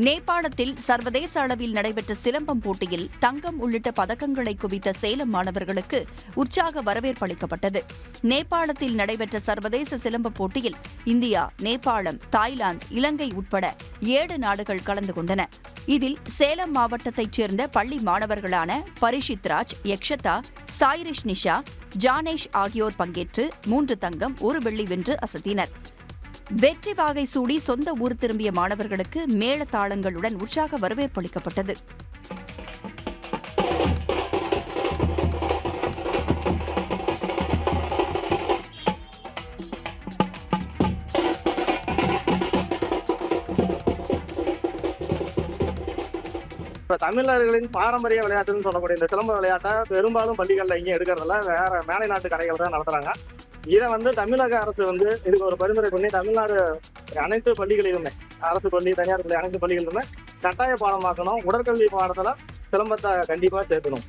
நேபாளத்தில் சர்வதேச அளவில் நடைபெற்ற சிலம்பம் போட்டியில் தங்கம் உள்ளிட்ட பதக்கங்களை குவித்த சேலம் மாணவர்களுக்கு உற்சாக வரவேற்பு அளிக்கப்பட்டது. நேபாளத்தில் நடைபெற்ற சர்வதேச சிலம்ப போட்டியில் இந்தியா, நேபாளம், தாய்லாந்து, இலங்கை உட்பட 7 நாடுகள் கலந்து கொண்டன. இதில் சேலம் மாவட்டத்தைச் சேர்ந்த பள்ளி மாணவர்களான பரிஷித் ராஜ், யக்ஷதா, சாய்ரிஷ் நிஷா, ஜானேஷ் ஆகியோர் பங்கேற்று 3 தங்கம், 1 வெள்ளி வென்று அசத்தினர். வெற்றி வாகை சூடி சொந்த ஊர் திரும்பிய மாணவர்களுக்கு மேளதாளங்களுடன் உற்சாக வரவேற்பு அளிக்கப்பட்டது. இப்ப தமிழர்களின் பாரம்பரிய விளையாட்டுன்னு சொல்லக்கூடிய இந்த சிலம்ப விளையாட்டை பெரும்பாலும் பள்ளிகள்ல இங்கே எடுக்கிறதுல வேற மேலை நாட்டு கடைகள் தான் நடத்துறாங்க. இதை தமிழக அரசு இதுக்கு ஒரு பரிந்துரை பண்ணி தமிழ்நாடு அனைத்து பள்ளிகளிலுமே, அரசு பள்ளி, தனியார் பள்ளி அனைத்து பள்ளிகளிலுமே கட்டாய பாடமாக்கணும். உடற்கல்வி பாடத்துல சிலம்பத்தை கண்டிப்பா சேர்க்கணும்.